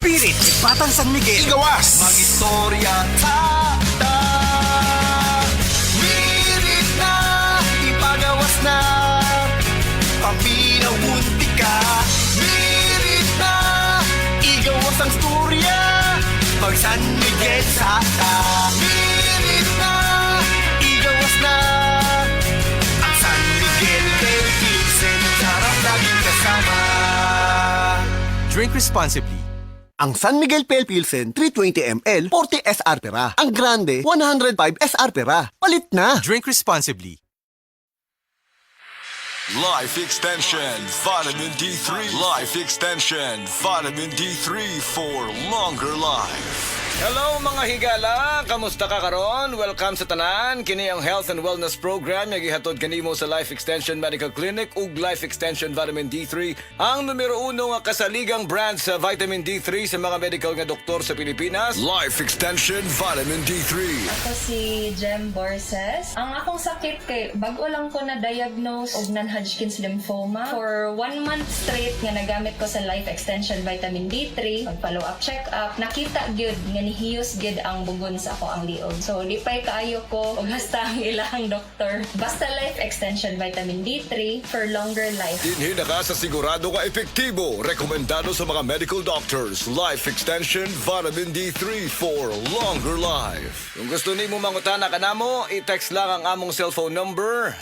Pirit, Batang San Miguel. Igawas! Mag-istorya ta. Pirit na, ipagawas na. Paminaw muntika. Pirit na, igawas ang storya. Pag San Miguel sa ta. Pirit na, igawas na. Ang San Miguel del Pilsen, sarap laging kasama. Drink responsibly. Ang San Miguel Pale Pilsen 320 ml 40 SR pera. Ang Grande 105 SR pera. Palit na! Drink responsibly. Life Extension Vitamin D3. Life Extension Vitamin D3 for longer life. Hello mga higala! Kamusta ka karon? Welcome sa tanan. Kini ang Health and Wellness Program nga gihatod kanimo sa Life Extension Medical Clinic ug Life Extension Vitamin D3, ang numero 1 nga kasaligang brand sa vitamin D3 sa mga medical nga doktor sa Pilipinas. Life Extension Vitamin D3. Ako si Jem Borses. Ang akong sakit kay bago lang ko na-diagnose og non-Hodgkin's lymphoma. For 1 month straight nga nagamit ko sa Life Extension Vitamin D3, pag-follow up check-up, nakita gyud nga nihiyos gyud ang bugon sa ako ang liog. So lipay kaayo ko og hasta ang ilang doktor. Basta Life Extension Vitamin D3 for longer life. Dinhi na ka sa sigurado ka epektibo. Rekomendado sa mga medical doctors. Life Extension Vitamin D3 for longer life. Kung gusto nimo mangutana kanamo, i-text lang ang among cellphone number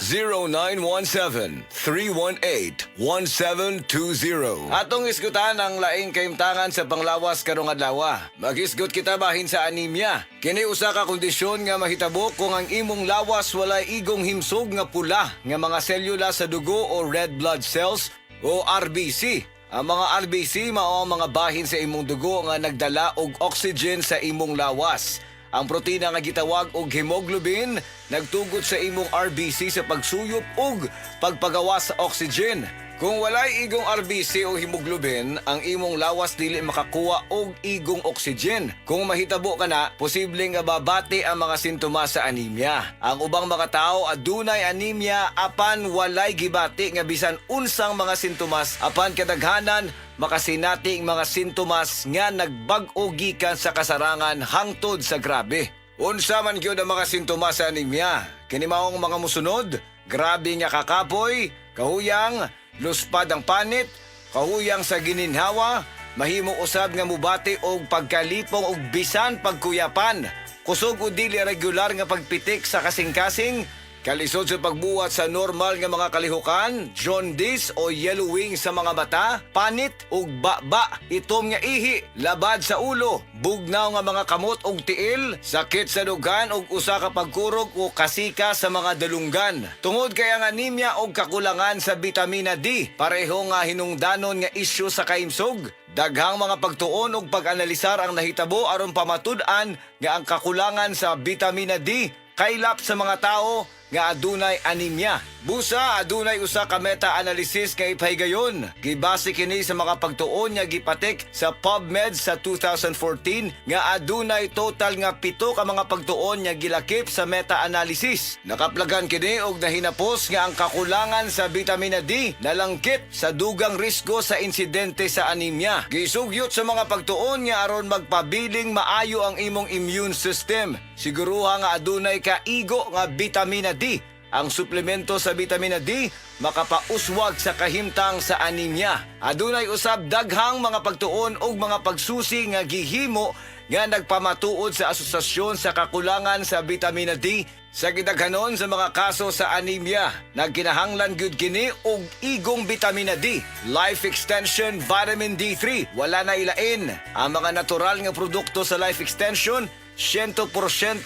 0917-318-1720. Atong isgutan ang laing kaimtangan sa panglawas karong adlaw. Mag-isgut kita bahin sa anemia. Kini usa ka kondisyon nga mahitabo kung ang imong lawas walay igong himsog nga pula nga mga selula sa dugo o red blood cells o RBC. Ang mga RBC mao ang mga bahin sa imong dugo nga nagdala og oxygen sa imong lawas. Ang protina nga gitawag og hemoglobin nagtugot sa imong RBC sa pagsuyop ug pagpagawas sa oxygen. Kung walay igong RBC o hemoglobin, ang imong lawas dili makakuha og igong oxygen. Kung mahitabo ka na, posibleng nga babati ang mga sintomas sa anemia. Ang ubang mga tao adunay anemia apan walay gibati nga bisan unsang mga sintomas apan kadaghanan makasinati ang mga sintomas nga nagbag-o gikan sa kasarangan hangtod sa grabe. Unsa man gyud ang mga sintomas sa anemia? Kini maong mga musunod: grabe nga kakapoy, kahuyang, luspad ang panit, kahuyang sa gininhawa, mahimo usab nga mubati og pagkalipong og bisan pagkuyapan, kusog o dili regular nga pagpitik sa kasing-kasing, kalisod sa pagbuhat sa normal nga mga kalihukan, jaundice o yellowing sa mga mata, panit ug baba, itom nga ihi, labad sa ulo, bugnaw nga mga kamot ug tiil, sakit sa dugan ug usa ka pagkurog o kasika sa mga dalunggan. Tungod kay ang anemia og kakulangan sa bitamina D, pareho nga hinungdanon nga isyu sa kaimsog. Daghang mga pagtuon ug pag-analisar ang nahitabo aron pamatud-an nga ang kakulangan sa bitamina D kaylap sa mga tao nga adunay anemia. Busa adunay usa ka meta-analysis nga ipahigayon. Gibase kini sa mga pagtuon nga gipatik sa PubMed sa 2014 nga adunay total nga 7 ka mga pagtuon nga gilakip sa meta-analysis. Nakaplagan kini og nahinapos nga ang kakulangan sa bitamina D nalangkit sa dugang risgo sa insidente sa anemia. Gisugyot sa mga pagtuon nga aron magpabiling maayo ang imong immune system. Siguruha nga adunay kaigo nga bitamina D. Ang suplemento sa bitamina D makapauswag sa kahimtang sa anemia. Adunay usab daghang mga pagtuon ug mga pagsusi nga gihimo nga nagpamatuod sa asosasyon sa kakulangan sa bitamina D sa gidaghanon sa mga kaso sa anemia. Nagkinahanglan gyud kini og igong bitamina D. Life Extension Vitamin D3 wala na ilain. Ang mga natural nga produkto sa Life Extension 100%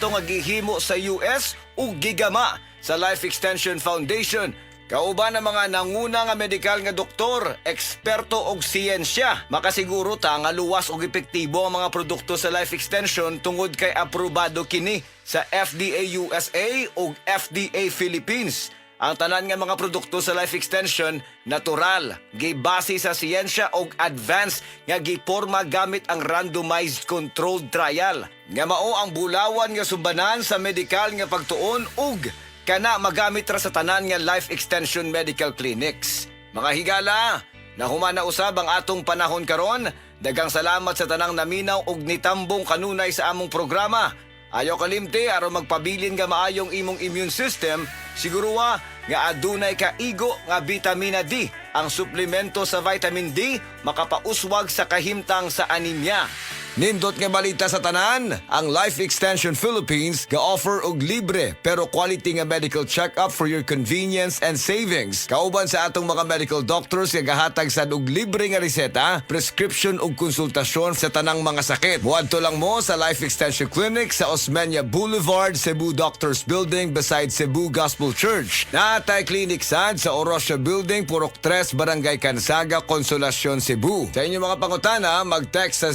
nga gihimo sa US ug gigama sa Life Extension Foundation. Kauban ang mga nanguna nga medikal nga doktor, eksperto og siyensya. Makasiguro ta nga luwas og epektibo ang mga produkto sa Life Extension tungod kay aprobado kini sa FDA USA ug FDA Philippines. Ang tanan nga mga produkto sa Life Extension, natural, gibase sa siyensya og advanced nga giporma gamit ang randomized controlled trial. Nga mao ang bulawan nga subanan sa medikal nga pagtuon ug kana magamit ra sa tanan nga Life Extension Medical Clinics. Mga higala, Na humana usab ang atong panahon karon. Daghang salamat sa tanang naminaw ug nitambong kanunay sa among programa. Ayaw kalimti aron magpabilin nga maayong imong immune system, siguruha nga adunay kaigo nga vitamina D. Ang suplemento sa vitamin D makapauswag sa kahimtang sa anemia. Nindot nga balita sa tanan, ang Life Extension Philippines ga-offer og libre pero quality nga medical check-up for your convenience and savings. Kauban sa atong mga medical doctors nga gahatag sad og libre nga reseta, prescription ug konsultasyon sa tanang mga sakit. Muadto lang mo sa Life Extension Clinic sa Osmeña Boulevard, Cebu Doctors Building beside Cebu Gospel Church. Naatay clinic sad sa Orosio Building, Purok 3, Barangay Cansaga, Consolacion, Cebu. Sa inyong mga pangutana, mag-text sa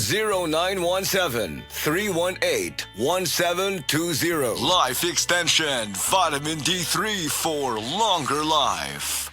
0917-318-1720. Life Extension Vitamin D3 for longer life.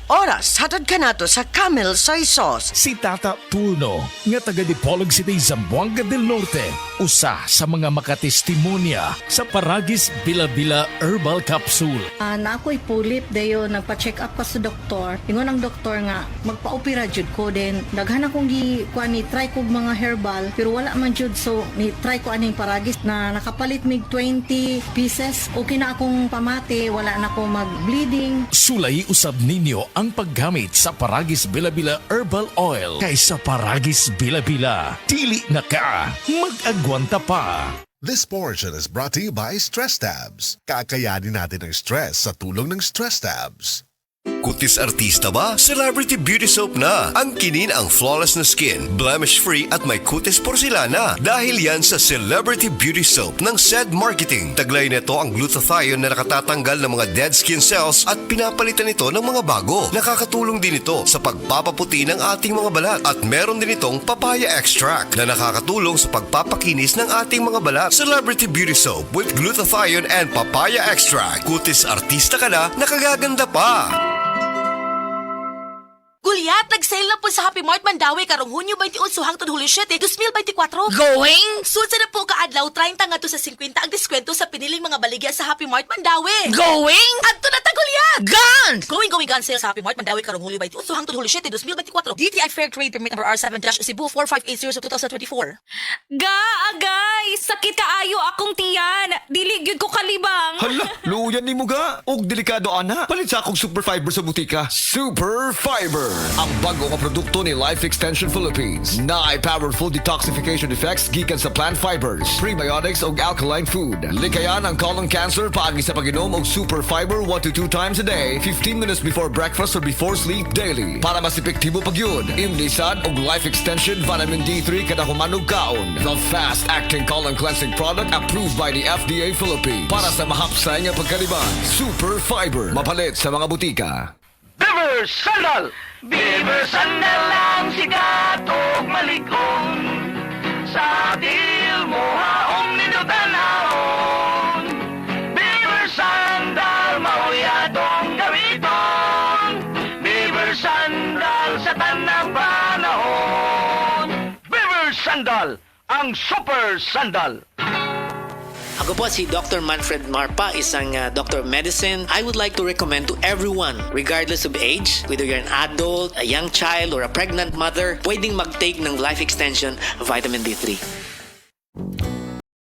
Oras, hatod ka nato sa Camel Soy Sauce. Si Tata Tulno, nga taga Dipolog City, Zamboanga del Norte, usa sa mga makatestimonya sa Paragis Bila-Bila Herbal Capsule. Na ako'y pulip dayo nagpa-check up pa sa doktor. Ingon ang doktor nga magpa-opera jud ko din. Daghan akong ni try kog mga herbal pero wala man jud, so ni try ko aning Paragis na nakapalit mig 20 pieces. Okay na akong pamate, wala na ako mag-bleeding. Sulay usab ninyo ang paggamit sa Paragis Bila-Bila Herbal Oil kaysa Paragis Bila-Bila. Dili na ka, mag-agwanta pa. This portion is brought to you by Stress Tabs. Kakayanin natin ang stress sa tulong ng Stress Tabs. Kutis artista ba? Celebrity Beauty Soap na. Ang kinin ang flawless na skin, blemish-free at may kutis porcelana. Dahil yan sa Celebrity Beauty Soap ng SED Marketing. Taglay nito ang glutathione na nakatatanggal ng mga dead skin cells at pinapalitan ito ng mga bago. Nakakatulong din ito sa pagpapaputi ng ating mga balat. At meron din itong papaya extract na nakakatulong sa pagpapakinis ng ating mga balat. Celebrity Beauty Soap with glutathione and papaya extract. Kutis artista ka na, nakagaganda pa. Gulyat, nag-sale na po sa Happy Mart Mandawi karong Hunyo 28 hangtod Hulyo 7, 2024. Going? Sunsa na po kaadlaw 30 ngadto sa 50 ang diskwento sa piniling mga baligya sa Happy Mart Mandawi. Going? Adto na ta, Gulyat! Gone! Going gun sale sa Happy Mart Mandawi karong Hulyo 28 hangtod Hulyo 7, 2024. DTI Fair Trade Permit number R7-Cebu 4580 2024. Agay! Sakit kaayo akong tiyan! Dili gyud ko kalibang! Hala, luyan ni mo ga. Og delikado ana. Palit sa akong Super Fiber sa butika. Super Fiber, ang bago nga produkto ni Life Extension Philippines. Na ay powerful detoxification effects gikan sa plant fibers, prebiotics ug alkaline food. Likayan ang colon cancer paagi sa pag-inom og Super Fiber 1 to 2 times a day, 15 minutes before breakfast or before sleep daily. Para mas epektibo pagyud, imlisad og Life Extension Vitamin D3 kada humanog kaon. The fast-acting colon cleansing product approved by the FDA Philippines. Para sa mahapsay nga pagkaliban, Super Fiber. Mapalit sa mga butika. Beaver Sandal! Beaver Sandal ang sigat og malikon. Sa til mo haong ninutanahon. Beaver Sandal mahuyadong gamiton. Beaver Sandal sa tanang panahon. Beaver Sandal, ang super sandal. Ako po si Dr. Manfred Marpa, isang doctor of medicine. I would like to recommend to everyone, regardless of age, whether you're an adult, a young child, or a pregnant mother, pwedeng mag-take ng Life Extension Vitamin D3.